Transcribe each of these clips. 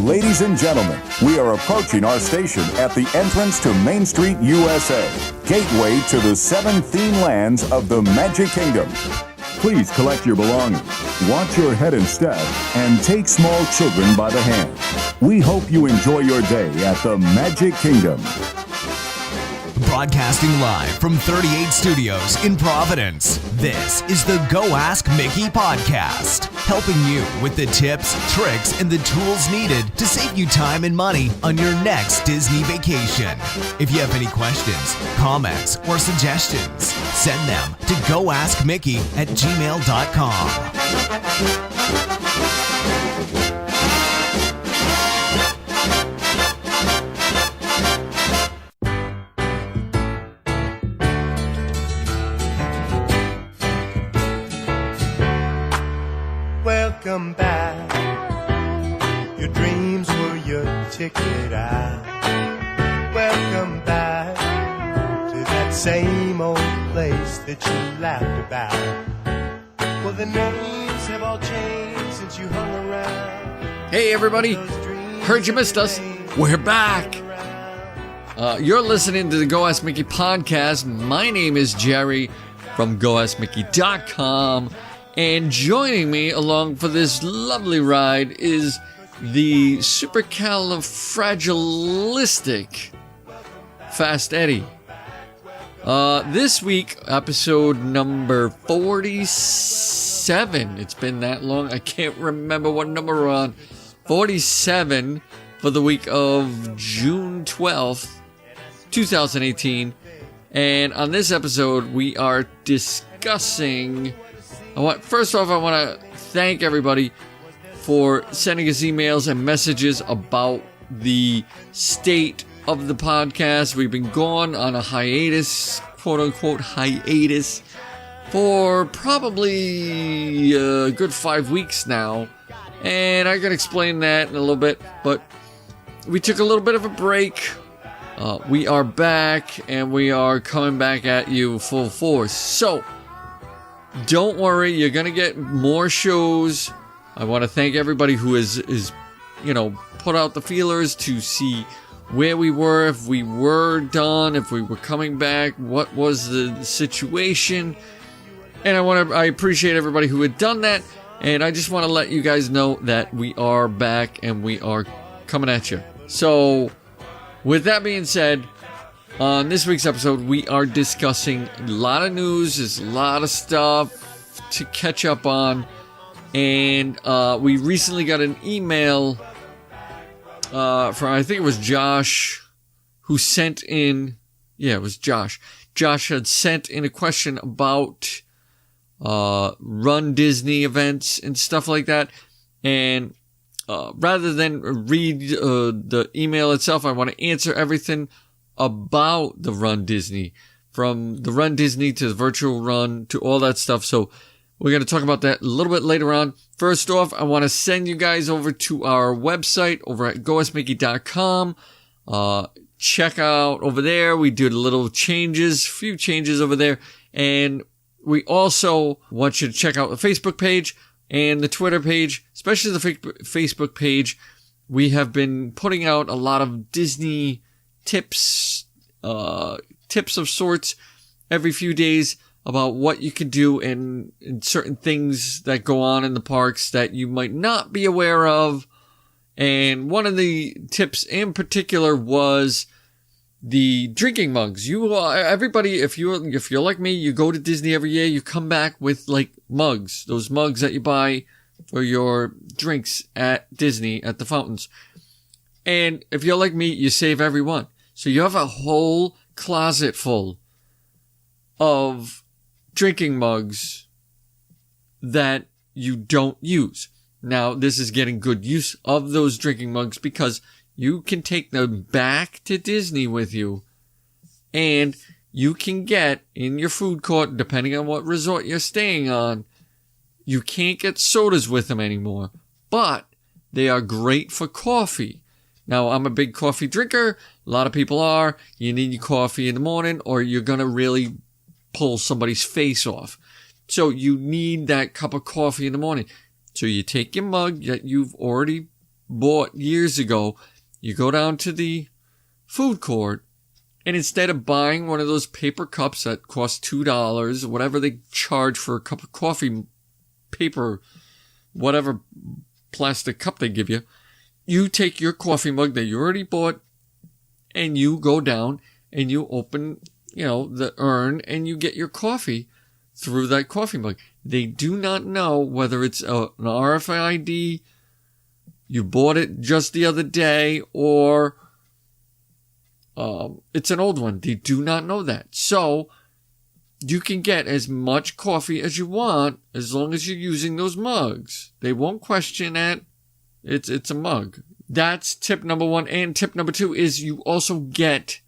Ladies and gentlemen, we are approaching our station at the entrance to Main Street, USA, gateway to the 7 theme lands of the Magic Kingdom. Please collect your belongings, watch your head and step, and take small children by the hand. We hope you enjoy your day at the Magic Kingdom. Broadcasting live from 38 Studios in Providence, this is the Go Ask Mickey podcast, helping you with the tips, tricks, and the tools needed to save you time and money on your next Disney vacation. If you have any questions, comments, or suggestions, send them to goaskmickey@gmail.com. Welcome back. Your dreams were your ticket out. Welcome back to that same old place that you laughed about. Well, the names have all changed since you hung around. Hey everybody, heard you missed us. We're back. You're listening to the Go Ask Mickey podcast. My name is Jerry from GoAskMickey.com. And joining me along for this lovely ride is the supercalifragilistic Fast Eddie. This week, episode number 47. It's been that long, I can't remember what number we're on. 47 for the week of June 12th, 2018. And on this episode, we are discussing... First off, I want to thank everybody for sending us emails and messages about the state of the podcast. We've been gone on a hiatus, quote-unquote hiatus, for probably a good 5 weeks now. And I can explain that in a little bit, but we took a little bit of a break. We are back, and we are coming back at you full force. So... don't worry, you're going to get more shows. I want to thank everybody who is put out the feelers to see where we were, if we were done, if we were coming back, what was the situation. And I appreciate everybody who had done that. And I just want to let you guys know that we are back and we are coming at you. So, with that being said, on this week's episode, we are discussing a lot of news. There's a lot of stuff to catch up on. And we recently got an email from, I think it was Josh, who sent in... yeah, it was Josh. Josh had sent in a question about Run Disney events and stuff like that. And rather than read the email itself, I want to answer everything about the Run Disney, from the Run Disney to the virtual run to all that stuff. So we're going to talk about that a little bit later on. First off, I want to send you guys over to our website over at goaskmickey.com. Check out over there. We did a few changes over there. And we also want you to check out the Facebook page and the Twitter page, especially the Facebook page. We have been putting out a lot of Disney tips of sorts every few days about what you can do and certain things that go on in the parks that you might not be aware of. And one of the tips in particular was the drinking mugs. Everybody, if you're like me, you go to Disney every year, you come back with like mugs, those mugs that you buy for your drinks at Disney at the fountains. And if you're like me, you save every one. So you have a whole closet full of drinking mugs that you don't use. Now, this is getting good use of those drinking mugs because you can take them back to Disney with you, and you can get in your food court, depending on what resort you're staying on, you can't get sodas with them anymore, but they are great for coffee. Now, I'm a big coffee drinker. A lot of people are. You need your coffee in the morning or you're going to really pull somebody's face off. So you need that cup of coffee in the morning. So you take your mug that you've already bought years ago. You go down to the food court, and instead of buying one of those paper cups that cost $2, whatever they charge for a cup of coffee, paper, whatever plastic cup they give you, you take your coffee mug that you already bought, and you go down and you open, the urn, and you get your coffee through that coffee mug. They do not know whether it's an RFID, you bought it just the other day, or it's an old one. They do not know that. So you can get as much coffee as you want as long as you're using those mugs. They won't question that. It's a mug. That's tip number 1. And tip number 2 is you also get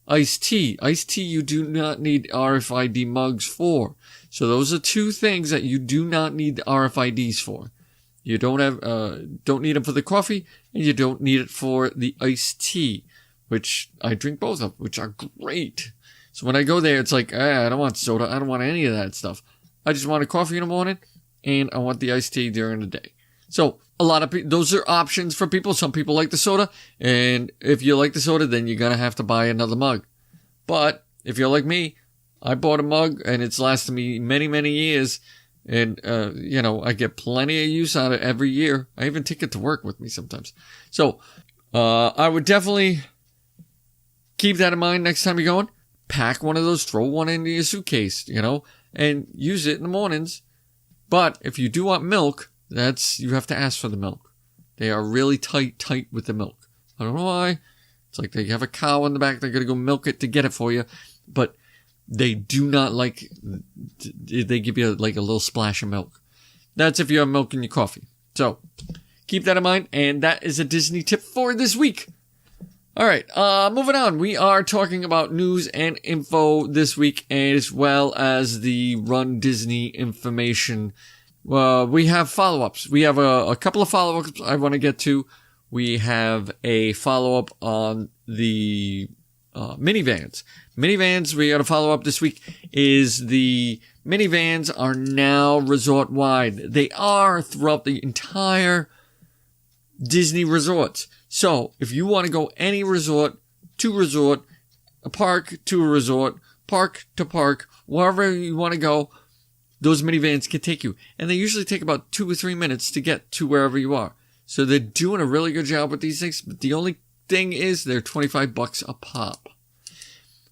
iced tea. Iced tea you do not need RFID mugs for. So those are 2 things that you do not need the RFIDs for. You don't need them for the coffee, and you don't need it for the iced tea, which I drink both of, which are great. So when I go there, it's like, I don't want soda. I don't want any of that stuff. I just want a coffee in the morning, and I want the iced tea during the day. So a lot of people, those are options for people. Some people like the soda, and if you like the soda, then you're going to have to buy another mug. But if you're like me, I bought a mug, and it's lasted me many, many years. And, I get plenty of use out of it every year. I even take it to work with me sometimes. So, I would definitely keep that in mind next time you're going. Pack one of those, throw one into your suitcase, and use it in the mornings. But if you do want milk, you have to ask for the milk. They are really tight with the milk. I don't know why. It's like they have a cow in the back. They're going to go milk it to get it for you. But they do not they give you like a little splash of milk. That's if you have milk in your coffee. So keep that in mind. And that is a Disney tip for this week. All right. Moving on. We are talking about news and info this week, as well as the Run Disney information. We have follow-ups. We have a couple of follow-ups I want to get to. We have a follow-up on the minivans. Minivans, we got a follow-up this week, is the minivans are now resort-wide. They are throughout the entire Disney resorts. So, if you want to go any resort to resort, a park to a resort, park to park, wherever you want to go, those minivans can take you. And they usually take about 2 or 3 minutes to get to wherever you are. So they're doing a really good job with these things, but the only thing is they're $25 a pop.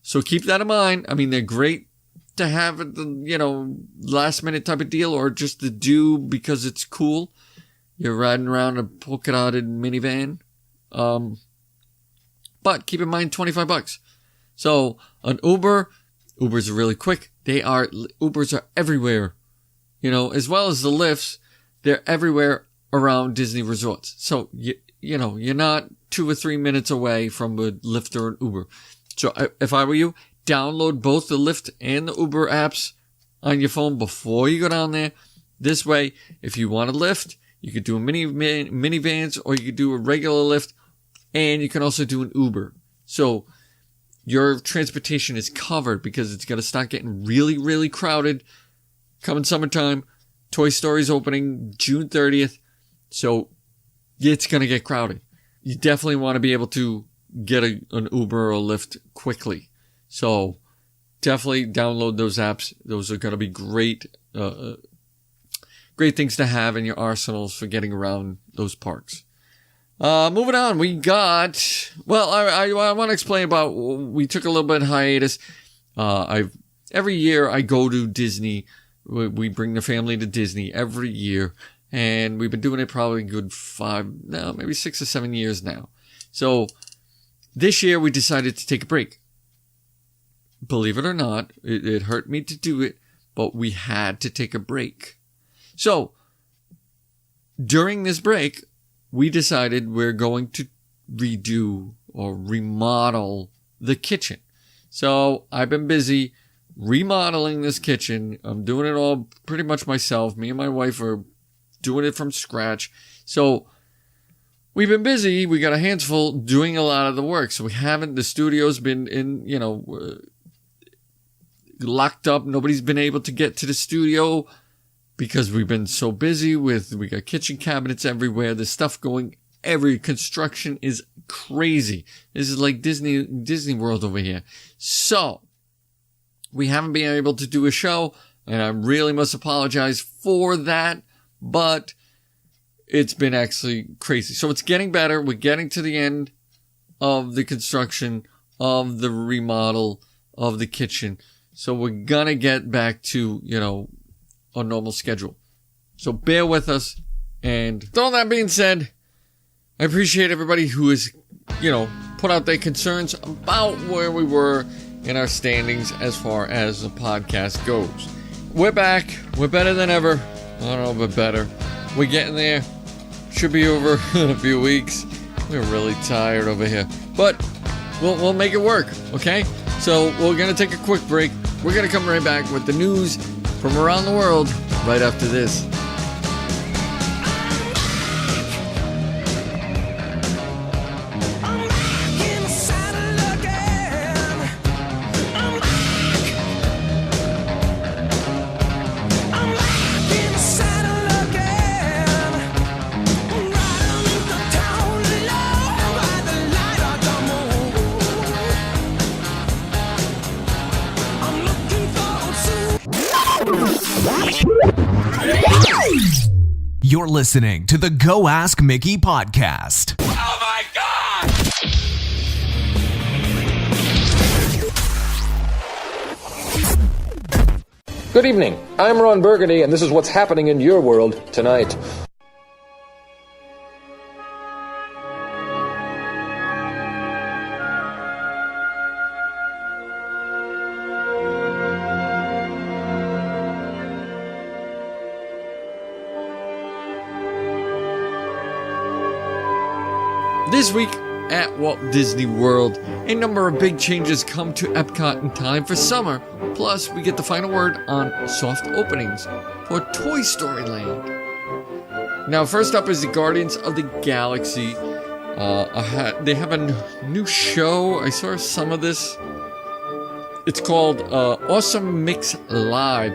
So keep that in mind. I mean, they're great to have last minute type of deal, or just to do because it's cool. You're riding around a polka dotted minivan. But keep in mind, $25. So an Ubers are really quick. Ubers are everywhere, as well as the lifts. They're everywhere around Disney resorts. So, you're not 2 or 3 minutes away from a Lyft or an Uber. So if I were you, download both the Lyft and the Uber apps on your phone before you go down there. This way, if you want a Lyft, you could do a minivans, or you could do a regular Lyft, and you can also do an Uber. So your transportation is covered, because it's going to start getting really, really crowded coming summertime. Toy Story's opening June 30th. So it's going to get crowded. You definitely want to be able to get an Uber or a Lyft quickly. So definitely download those apps. Those are going to be great things to have in your arsenals for getting around those parks. Moving on, we got, I want to explain about, we took a little bit of hiatus. Every year I go to Disney. We bring the family to Disney every year, and we've been doing it probably good 6 or 7 years now. So this year we decided to take a break. Believe it or not, it hurt me to do it, but we had to take a break. So during this break, we decided we're going to redo or remodel the kitchen. So I've been busy remodeling this kitchen. I'm doing it all pretty much myself. Me and my wife are doing it from scratch. So we've been busy. We got our hands full doing a lot of the work. So the studio's been locked up. Nobody's been able to get to the studio because we've been so busy we got kitchen cabinets everywhere. There's stuff going every construction is crazy. This is like Disney World over here. So, we haven't been able to do a show, and I really must apologize for that, but it's been actually crazy. So it's getting better. We're getting to the end of the construction of the remodel of the kitchen. So we're gonna get back to, a normal schedule. So bear with us. And with all that being said, I appreciate everybody who has, put out their concerns about where we were in our standings as far as the podcast goes. We're back. We're better than ever. I don't know, but better. We're getting there. Should be over in a few weeks. We're really tired over here. But we'll make it work, okay? So we're going to take a quick break. We're going to come right back with the news from around the world right after this. You're listening to the Go Ask Mickey podcast. Oh my God! Good evening. I'm Ron Burgundy, and this is what's happening in your world tonight. This week at Walt Disney World, a number of big changes come to Epcot in time for summer. Plus, we get the final word on soft openings for Toy Story Land. Now, first up is the Guardians of the Galaxy. They have a new show. I saw some of this. It's called Awesome Mix Live,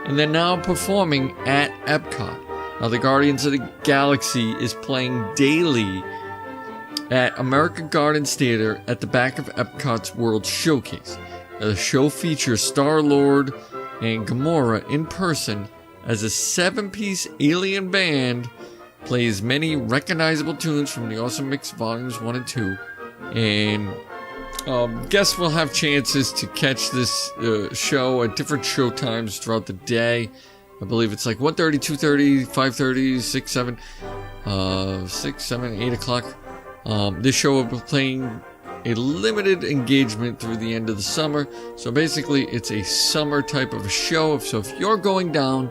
and they're now performing at Epcot. Now, the Guardians of the Galaxy is playing daily at American Gardens Theater at the back of Epcot's World Showcase. The show features Star-Lord and Gamora in person as a 7-piece alien band plays many recognizable tunes from the Awesome Mix Volumes 1 and 2. And guests will have chances to catch this show at different show times throughout the day. I believe it's like 1:30, 2:30, 5:30, 6, 7, 6, 7, 8 o'clock. This show will be playing a limited engagement through the end of the summer. So basically, it's a summer type of a show. So if you're going down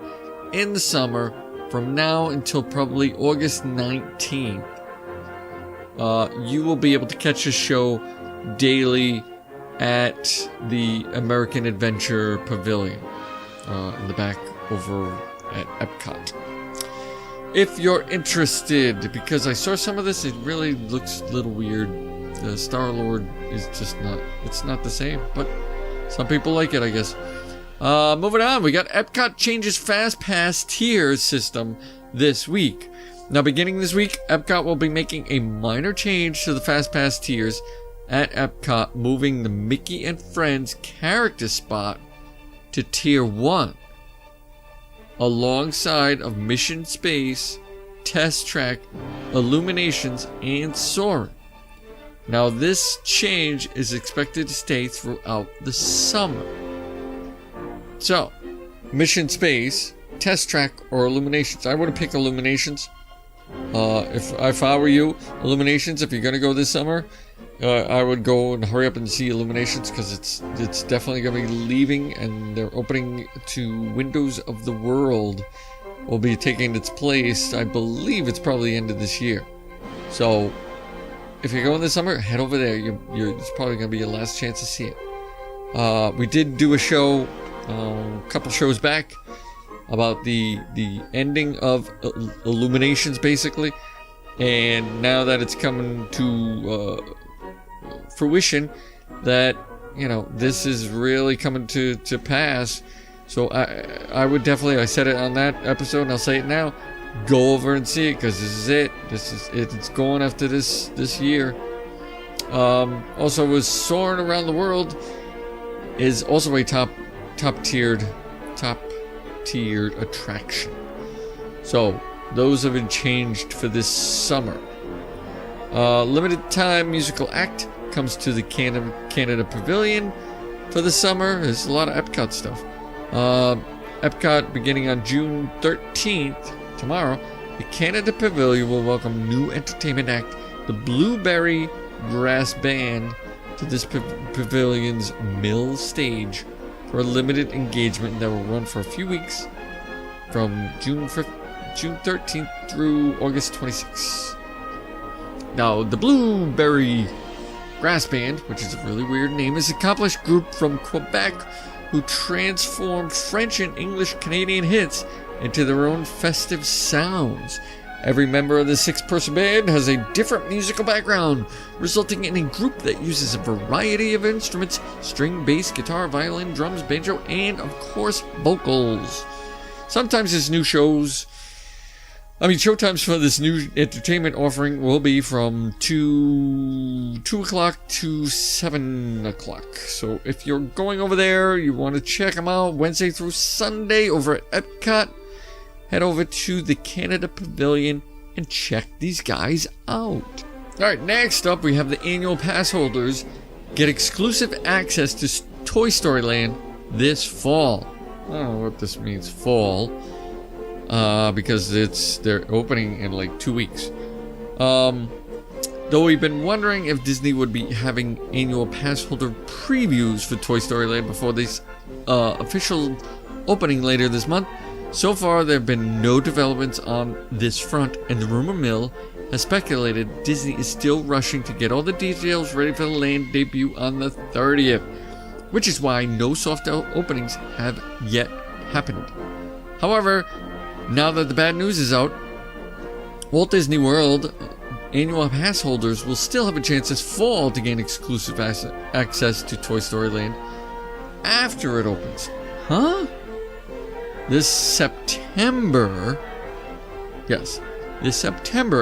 in the summer from now until probably August 19th, you will be able to catch a show daily at the American Adventure Pavilion in the back over at Epcot. If you're interested, because I saw some of this, it really looks a little weird. The Star-Lord is just it's not the same, but some people like it, I guess. Moving on, we got Epcot changes Fast Pass tiers system this week. Now, beginning this week, Epcot will be making a minor change to the Fast Pass tiers at Epcot, moving the Mickey and Friends character spot to Tier 1. Alongside of Mission Space, Test Track, Illuminations, and Soarin'. Now, this change is expected to stay throughout the summer. So, Mission Space, Test Track, or Illuminations. I would pick Illuminations. If I were you, Illuminations, if you're going to go this summer, I would go and hurry up and see Illuminations, because it's definitely going to be leaving, and they're opening to Windows of the World will be taking its place. I believe it's probably the end of this year. So if you're going this summer, head over there. It's probably going to be your last chance to see it. We did do a show a couple shows back about the ending of Illuminations, basically, and now that it's coming to fruition, that this is really coming to pass. So I would definitely, I said it on that episode and I'll say it now, go over and see it, because this is it. It's going after this year. Also, was Soaring Around the World is also a top tiered attraction. So those have been changed for this summer. Limited time musical act comes to the Canada Pavilion for the summer. There's a lot of Epcot stuff. Epcot beginning on June 13th, tomorrow, the Canada Pavilion will welcome new entertainment act, the Blueberry Brass Band, to this pavilion's Mill stage for a limited engagement that will run for a few weeks from June 13th through August 26th. Now, the Blueberry Brass Band, which is a really weird name, is an accomplished group from Quebec who transformed French and English Canadian hits into their own festive sounds. Every member of the 6-person band has a different musical background, resulting in a group that uses a variety of instruments: string, bass, guitar, violin, drums, banjo, and, of course, vocals. Sometimes this new showtimes for this new entertainment offering will be from 2 o'clock to 7 o'clock. So if you're going over there, you want to check them out Wednesday through Sunday over at Epcot, head over to the Canada Pavilion and check these guys out. Alright, next up we have the annual pass holders get exclusive access to Toy Story Land this fall. I don't know what this means, fall. Because they're opening in like 2 weeks. Though we've been wondering if Disney would be having annual pass holder previews for Toy Story Land before this official opening later this month. So far, there have been no developments on this front, and the rumor mill has speculated Disney is still rushing to get all the details ready for the land debut on the 30th, which is why no soft openings have yet happened. However, now that the bad news is out, Walt Disney World annual pass holders will still have a chance this fall to gain exclusive access to Toy Story Land after it opens. Huh? This September,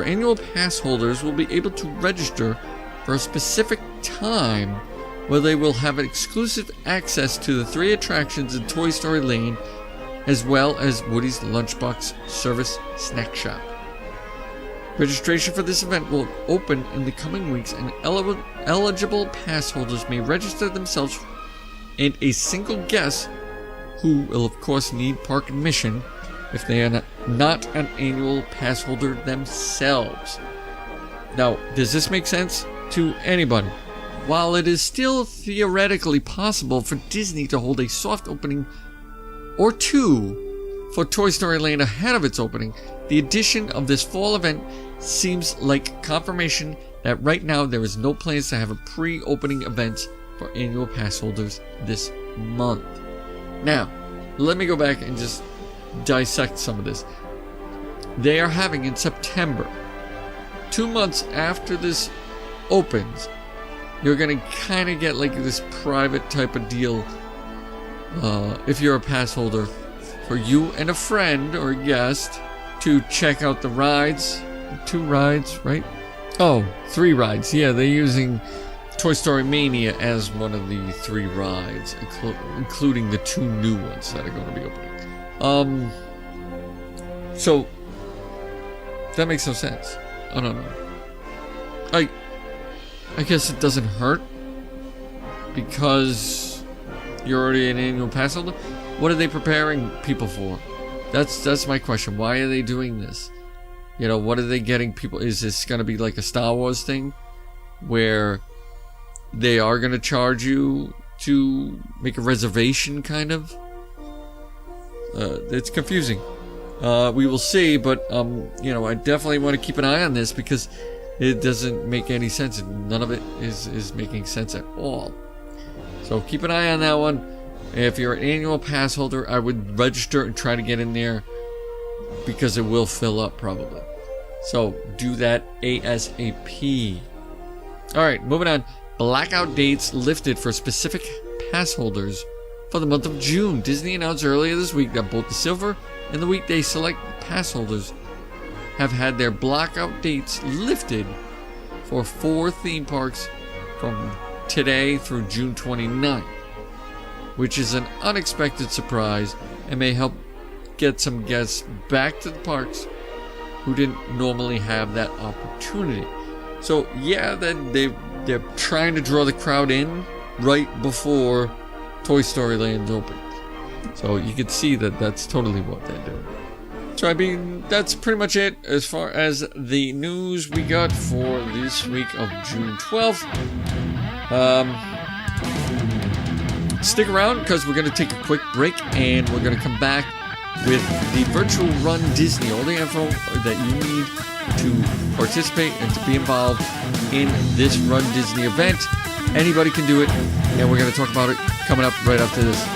annual pass holders will be able to register for a specific time where they will have exclusive access to the 3 attractions in Toy Story Land, as well as Woody's Lunchbox Service Snack Shop. Registration for this event will open in the coming weeks, and eligible pass holders may register themselves and a single guest, who will of course need park admission if they are not an annual pass holder themselves. Now, does this make sense to anybody? While it is still theoretically possible for Disney to hold a soft opening or 2 for Toy Story Land ahead of its opening, the addition of this fall event seems like confirmation that right now there is no plans to have a pre-opening event for annual pass holders this month. Now, let me go back and just dissect some of this. They are having in September, 2 months after this opens, you're going to kind of get like this private type of deal if you're a pass holder, for you and a friend or a guest to check out the rides. 2 rides, right? Oh, 3 rides. Yeah, they're using Toy Story Mania as one of the 3 rides, including the 2 new ones that are going to be opening. So that makes no sense. I don't know. I guess it doesn't hurt because you're already an annual pass holder. What are they preparing people for? That's my question. Why are they doing this? You know, what are they getting people? Is this going to be like a Star Wars thing where they are going to charge you to make a reservation, kind of? It's confusing. We will see, but you know, I definitely want to keep an eye on this because it doesn't make any sense. None of it is making sense at all. So keep an eye on that one. If you're an annual pass holder, I would register and try to get in there because it will fill up probably. So do that ASAP. Alright, moving on. Blackout dates lifted for specific pass holders for the month of June. Disney announced earlier this week that both the silver and the weekday select pass holders have had their blackout dates lifted for 4 theme parks from today through June 29th, which is an unexpected surprise and may help get some guests back to the parks who didn't normally have that opportunity. So yeah, they're trying to draw the crowd in right before Toy Story Land opens. So you can see that that's totally what they're doing. So I mean, that's pretty much it as far as the news we got for this week of June 12th. Stick around because we're going to take a quick break and we're going to come back with the Virtual Run Disney, all the info that you need to participate and to be involved in this Run Disney event. Anybody can do it, and we're going to talk about it coming up right after this.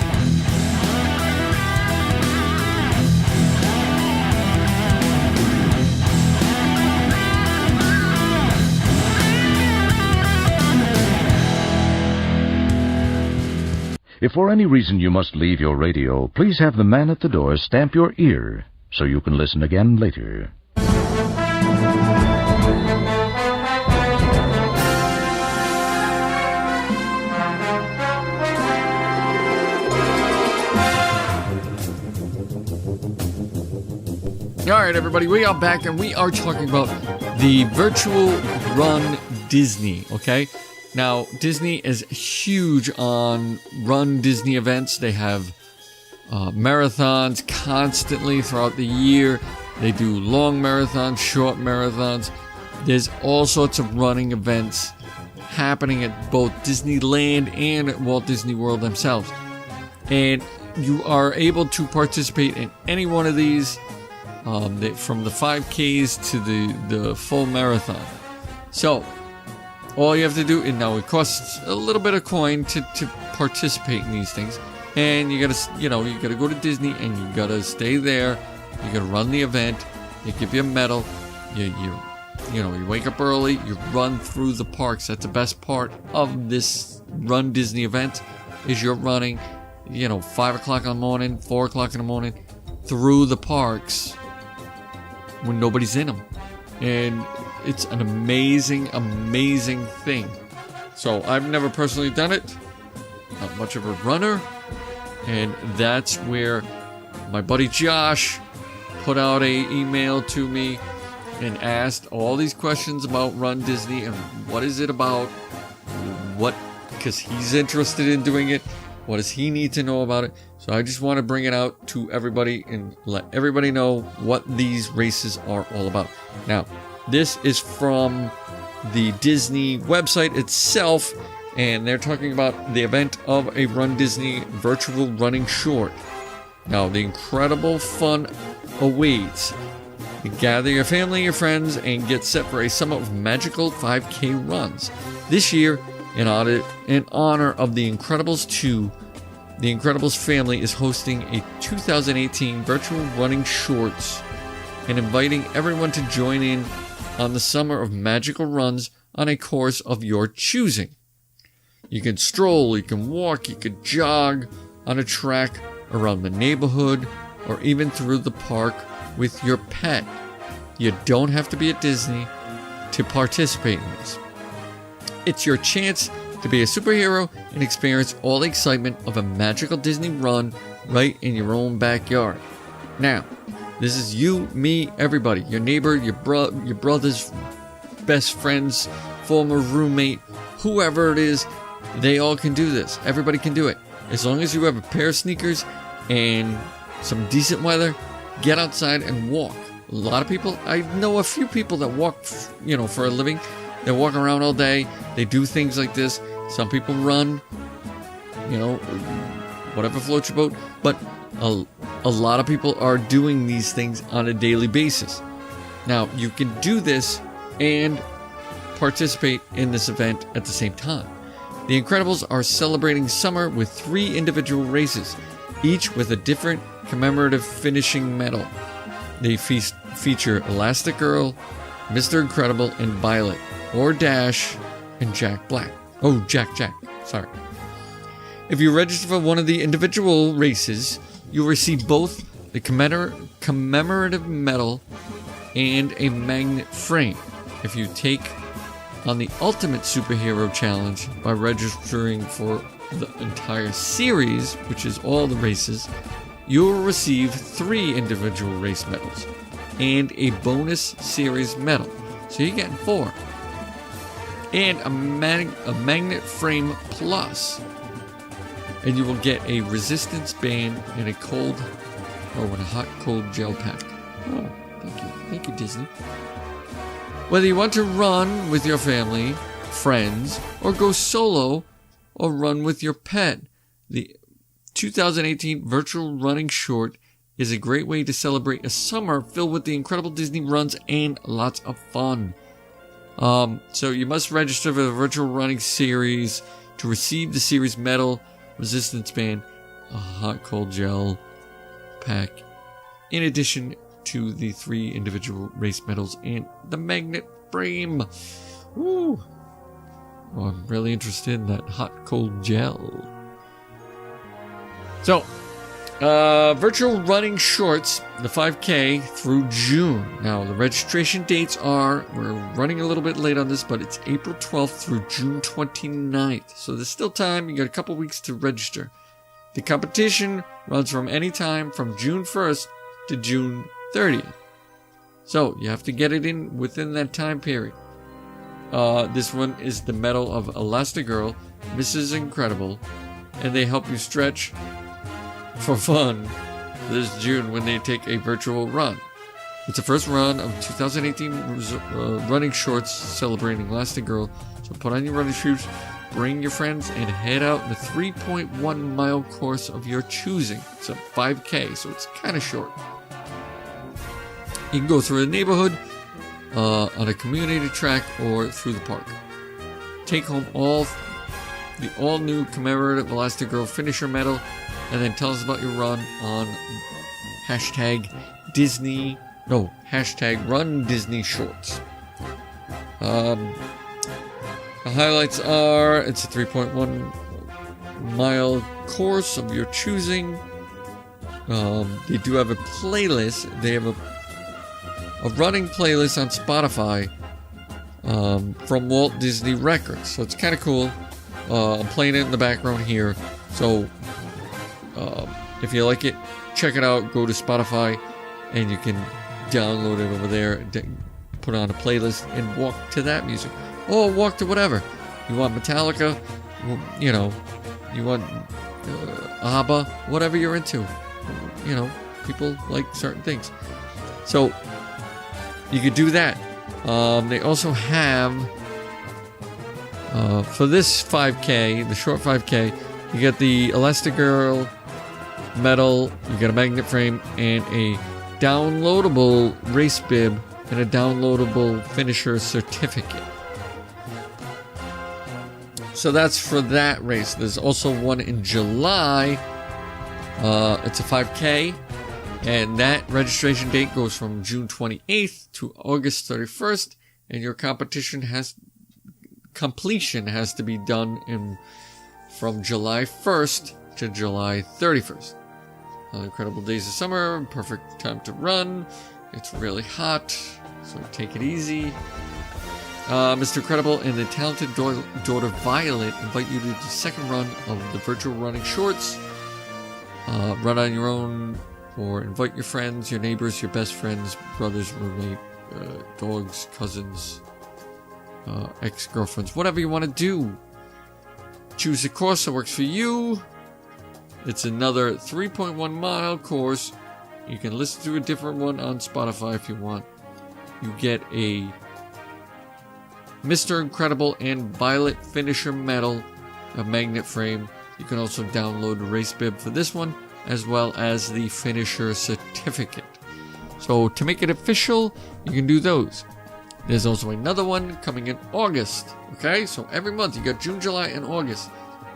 If for any reason you must leave your radio, please have the man at the door stamp your ear so you can listen again later. All right, everybody, we are back and we are talking about the Virtual Run Disney, okay? Now, Disney is huge on Run Disney events. They have marathons constantly throughout the year. They do long marathons, short marathons. There's all sorts of running events happening at both Disneyland and at Walt Disney World themselves. And you are able to participate in any one of these, from the 5Ks to the full marathon. So, all you have to do, and now it costs a little bit of coin to participate in these things. And you gotta go to Disney and you gotta stay there. You gotta run the event. They give you a medal. You wake up early. You run through the parks. That's the best part of this Run Disney event is you're running, 5 o'clock in the morning, 4 o'clock in the morning through the parks when nobody's in them. And it's an amazing, amazing thing. So I've never personally done it. Not much of a runner. And that's where my buddy Josh put out an email to me and asked all these questions about Run Disney and what is it about, because he's interested in doing it. What does he need to know about it? So I just want to bring it out to everybody and let everybody know what these races are all about. Now, this is from the Disney website itself, and they're talking about the event of a Run Disney virtual running short. Now, the incredible fun awaits. You gather your family, your friends, and get set for a summer of magical 5K runs. This year, in honor of The Incredibles 2, The Incredibles family is hosting a 2018 virtual running shorts and inviting everyone to join in on the summer of magical runs on a course of your choosing. You can stroll, you can walk, you can jog on a track around the neighborhood, or even through the park with your pet. You don't have to be at Disney to participate in this. It's your chance to be a superhero and experience all the excitement of a magical Disney run right in your own backyard. Now, this is you, me, everybody, your neighbor, your brother's best friends, former roommate, whoever it is, they all can do this. Everybody can do it. As long as you have a pair of sneakers and some decent weather, get outside and walk. A lot of people, I know a few people that walk, for a living. They walk around all day. They do things like this. Some people run, whatever floats your boat. But a lot of people are doing these things on a daily basis. Now, you can do this and participate in this event at the same time. The Incredibles are celebrating summer with 3 individual races, each with a different commemorative finishing medal. They feature Elastigirl, Mr. Incredible, and Violet, or Dash and Jack Black. Oh, Jack, sorry. If you register for one of the individual races, you'll receive both the commemorative medal and a magnet frame. If you take on the Ultimate Superhero Challenge by registering for the entire series, which is all the races, you will receive 3 individual race medals and a bonus series medal. So you're getting 4. And a magnet frame plus. And you will get a resistance band and a hot cold gel pack. Oh, thank you. Thank you, Disney. Whether you want to run with your family, friends, or go solo, or run with your pet, the 2018 Virtual Running Short is a great way to celebrate a summer filled with the incredible Disney runs and lots of fun. So you must register for the Virtual Running Series to receive the series medal, resistance band, a hot cold gel pack, in addition to the 3 individual race medals and the magnet frame. Ooh. Oh, I'm really interested in that hot cold gel. So, Virtual Running Shorts, the 5K through June. Now, the registration dates are, we're running a little bit late on this, but it's April 12th through June 29th. So there's still time. You got a couple weeks to register. The competition runs from any time from June 1st to June 30th. So you have to get it in within that time period. This one is the medal of Elastigirl, Mrs. Incredible, and they help you stretch for fun this June when they take a virtual run. It's the first run of 2018 running shorts celebrating Elastigirl. So put on your running shoes, bring your friends, and head out in the 3.1 mile course of your choosing. It's a 5K, so it's kind of short. You can go through the neighborhood, on a community track, or through the park. Take home the all-new commemorative Elastigirl finisher medal, and then tell us about your run on hashtag Run Disney Shorts. The highlights are, it's a 3.1 mile course of your choosing. They do have a playlist. They have a running playlist on Spotify from Walt Disney Records. So it's kind of cool. I'm playing it in the background here. So if you like it, check it out. Go to Spotify and you can download it over there, put on a playlist and walk to that music. Or walk to whatever. You want Metallica, you want ABBA, whatever you're into. People like certain things. So you could do that. They also have, for this 5K, the short 5K, you get the Elastigirl medal, you get a magnet frame, and a downloadable race bib, and a downloadable finisher certificate. So that's for that race. There's also one in July. It's a 5K. And that registration date goes from June 28th to August 31st, and your completion has to be done from July 1st to July 31st. Incredible days of summer, perfect time to run. It's really hot, so take it easy. Mr. Incredible and the talented daughter Violet invite you to the second run of the Virtual Running Shorts. Run on your own, or invite your friends, your neighbors, your best friends, brothers, roommate, dogs, cousins, ex-girlfriends, whatever you want to do. Choose a course that works for you. It's another 3.1 mile course. You can listen to a different one on Spotify if you want. You get a Mr. Incredible and Violet finisher medal, a magnet frame. You can also download a race bib for this one, as well as the finisher certificate. So to make it official, you can do those. There's also another one coming in August. Okay, so every month you got June, July, and August.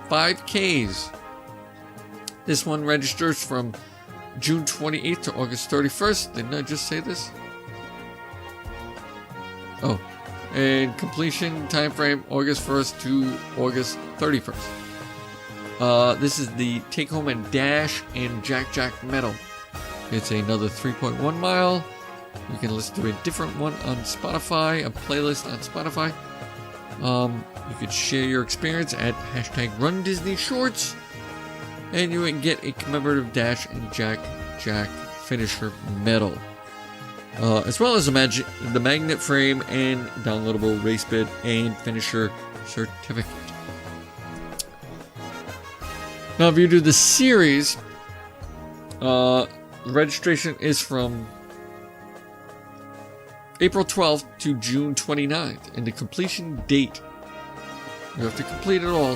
5Ks. This one registers from June 28th to August 31st. Didn't I just say this? Oh, and completion time frame August 1st to August 31st. This is the Take Home and Dash and Jack medal. It's another 3.1 mile You can listen to a different one on Spotify, a playlist on Spotify. You could share your experience at hashtag #RunDisneyShorts, and you would get a commemorative Dash and Jack finisher medal, as well as the magnet frame and downloadable race bib and finisher certificate. Now, if you do the series, registration is from April 12th to June 29th, and the completion date, you have to complete it all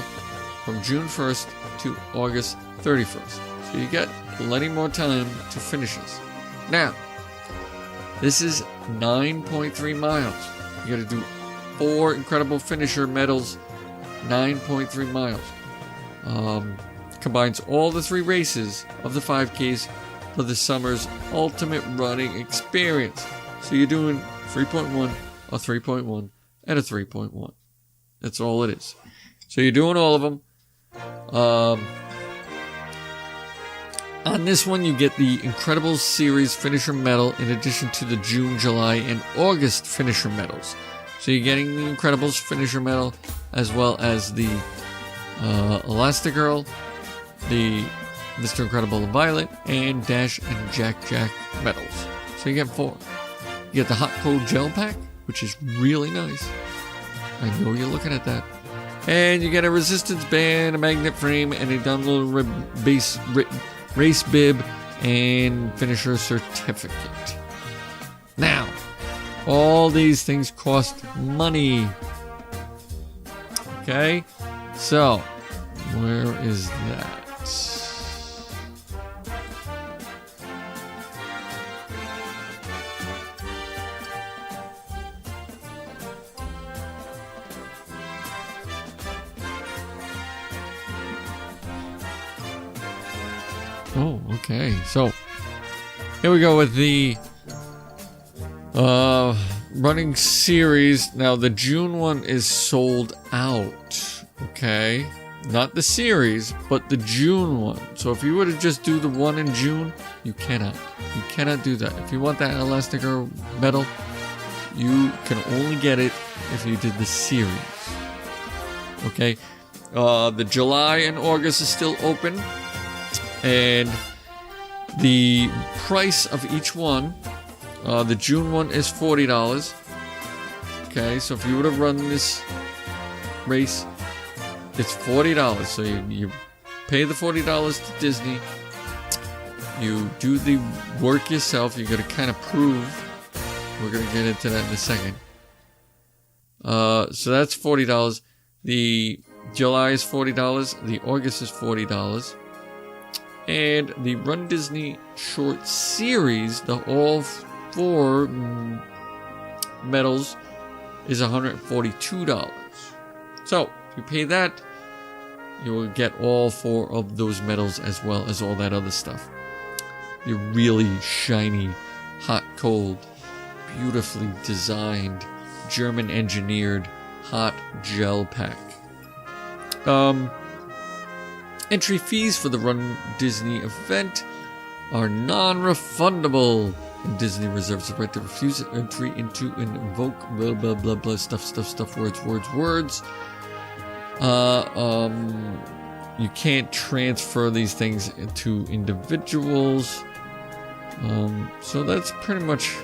from June 1st to August 31st. So you got plenty more time to finish this. Now, this is 9.3 miles. You got to do 4 incredible finisher medals, 9.3 miles. Combines all the 3 races of the 5Ks for the summer's ultimate running experience. So you're doing 3.1, a 3.1, and a 3.1. That's all it is. So you're doing all of them. On this one, you get the Incredibles Series Finisher Medal in addition to the June, July, and August Finisher Medals. So you're getting the Incredibles Finisher Medal as well as the Elastigirl, the Mr. Incredible and Violet, and Dash and Jack medals. So you get 4. You get the Hot Cold Gel Pack, which is really nice. I know you're looking at that. And you get a resistance band, a magnet frame, and a downloadable race bib and finisher certificate. Now, all these things cost money. Okay? So, where is that? Oh, okay. So, here we go with the running series. Now, the June one is sold out. Okay? Not the series, but the June one. So, if you were to just do the one in June, you cannot. You cannot do that. If you want that Elastigirl medal, you can only get it if you did the series. Okay? The July and August is still open. And the price of each one, the June one is $40. Okay, so if you were to run this race, it's $40. So you pay the $40 to Disney. You do the work yourself. You got to kind of prove. We're going to get into that in a second. So that's $40. The July is $40. The August is $40. And the Run Disney Short Series, the all 4 medals, is $142. So, if you pay that, you will get all 4 of those medals as well as all that other stuff. The really shiny, hot, cold, beautifully designed, German engineered hot gel pack. Entry fees for the Run Disney event are non-refundable, and Disney reserves the right to refuse entry into and invoke blah blah blah blah stuff words. You can't transfer these things to individuals. So that's pretty much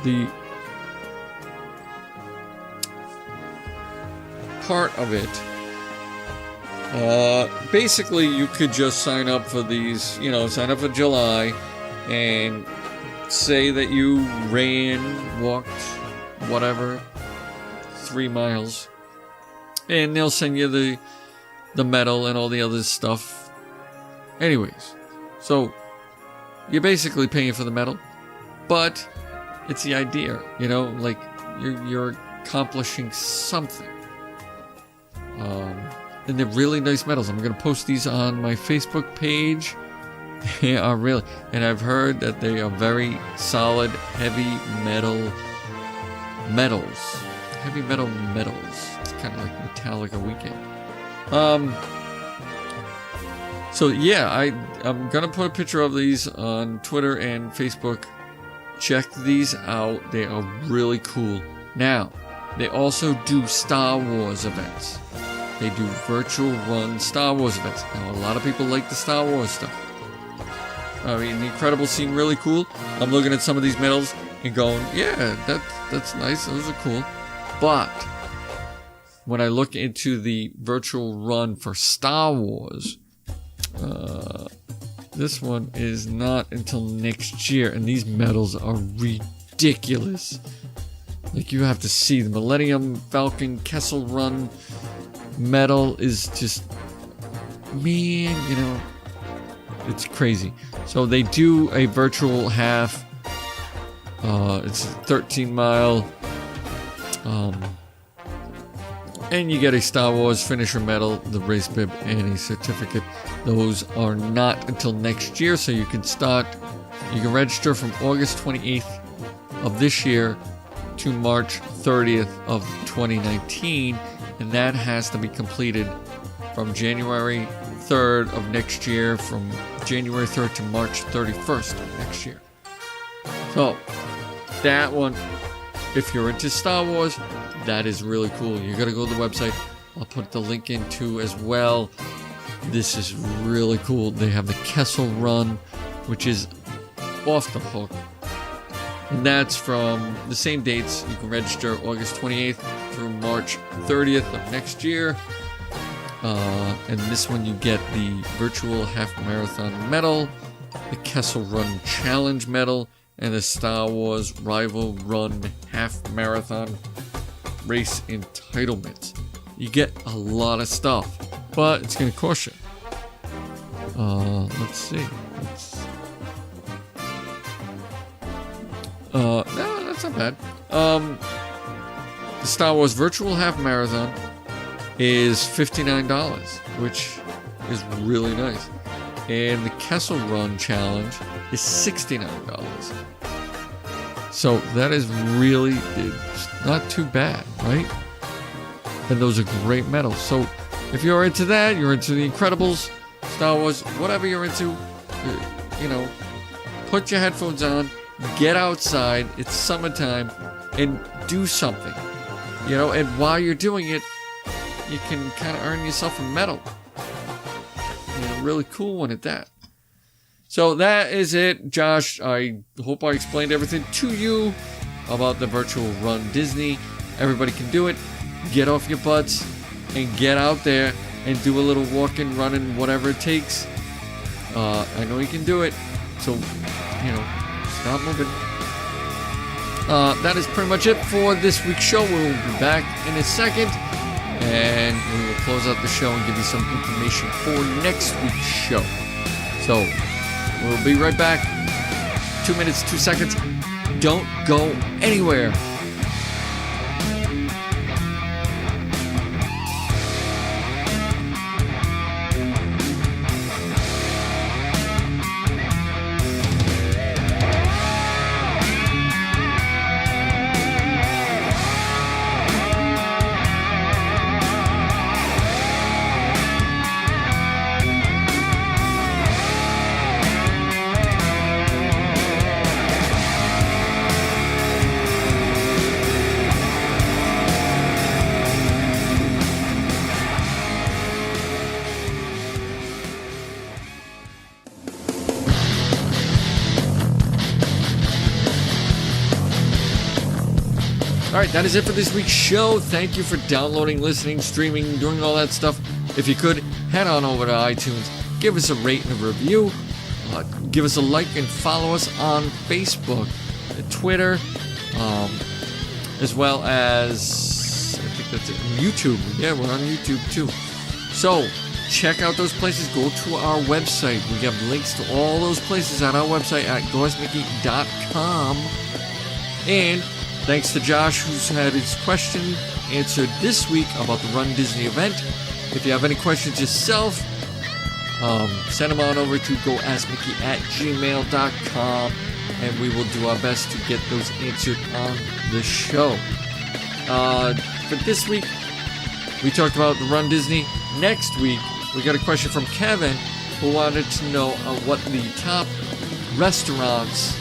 the part of it. Basically, you could just sign up for these, sign up for July and say that you walked, whatever, 3 miles. And they'll send you the medal and all the other stuff. Anyways, so you're basically paying for the medal, but it's the idea, like you're accomplishing something. And they're really nice medals. I'm going to post these on my Facebook page. They are really, and I've heard that they are very solid, heavy metal medals. Heavy metal medals. It's kind of like Metallica Weekend. So yeah, I'm gonna put a picture of these on Twitter and Facebook. Check these out. They are really cool. Now, they also do Star Wars events. They do virtual run Star Wars events. Now, a lot of people like the Star Wars stuff. I mean, the Incredibles seem really cool. I'm looking at some of these medals and going, yeah, that's nice. Those are cool. But when I look into the virtual run for Star Wars, this one is not until next year, and these medals are ridiculous. Like, you have to see the Millennium Falcon Kessel Run medal is just, man, you know, it's crazy. So they do a virtual half. It's a 13-mile. And you get a Star Wars finisher medal, the race bib, and a certificate. Those are not until next year, so you can register from August 28th of this year to March 30th of 2019, and that has to be completed from January 3rd of next year, from January 3rd to March 31st of next year. So, that one, if you're into Star Wars, that is really cool. You gotta go to the website. I'll put the link in too as well. This is really cool. They have the Kessel Run, which is off the hook. And that's from the same dates. You can register August 28th through March 30th of next year. And this one you get the virtual half marathon medal, the Kessel Run Challenge medal, and the Star Wars Rival Run half marathon race entitlement. You get a lot of stuff, but it's going to cost you. Let's see. No, that's not bad. The Star Wars Virtual Half Marathon is $59, which is really nice. And the Kessel Run Challenge is $69. So that is really not too bad, right? And those are great medals. So if you're into that, you're into the Incredibles, Star Wars, whatever you're into, you know, put your headphones on, get outside, it's summertime, and do something. You know, and while you're doing it, you can kind of earn yourself a medal. You know, really cool one at that. So that is it, Josh. I hope I explained everything to you about the virtual Run Disney. Everybody can do it. Get off your butts and get out there and do a little walking, running, whatever it takes. I know you can do it. So, you know, stop moving. That is pretty much it for this week's show. We'll be back in a second, and we will close out the show and give you some information for next week's show. So, we'll be right back. 2 minutes, 2 seconds. Don't go anywhere. Alright, that is it for this week's show. Thank you for downloading, listening, streaming, doing all that stuff. If you could, head on over to iTunes, give us a rate and a review, give us a like and follow us on Facebook, Twitter, as well as, I think that's it, YouTube. Yeah, we're on YouTube too. So, check out those places. Go to our website. We have links to all those places on our website at goaskmickey.com. And thanks to Josh, who's had his question answered this week about the Run Disney event. If you have any questions yourself, send them on over to goaskmickey@gmail.com, and we will do our best to get those answered on the show. For this week, we talked about the Run Disney. Next week, we got a question from Kevin, who wanted to know what the top restaurants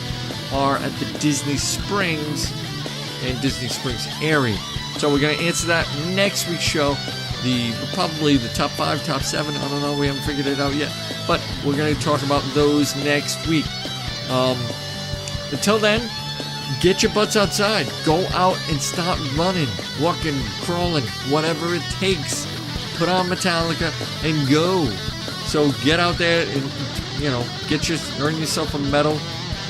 are at the Disney Springs and Disney Springs area. So we're going to answer that next week's show. Probably the top 5, top 7. I don't know. We haven't figured it out yet. But we're going to talk about those next week. Until then, get your butts outside. Go out and start running, walking, crawling, whatever it takes. Put on Metallica and go. So get out there and, earn yourself a medal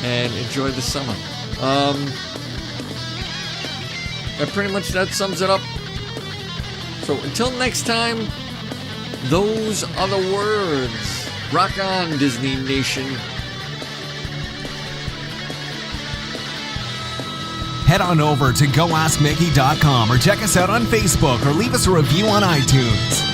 and enjoy the summer. And pretty much that sums it up. So until next time, those are the words. Rock on, Disney Nation. Head on over to GoAskMickey.com or check us out on Facebook or leave us a review on iTunes.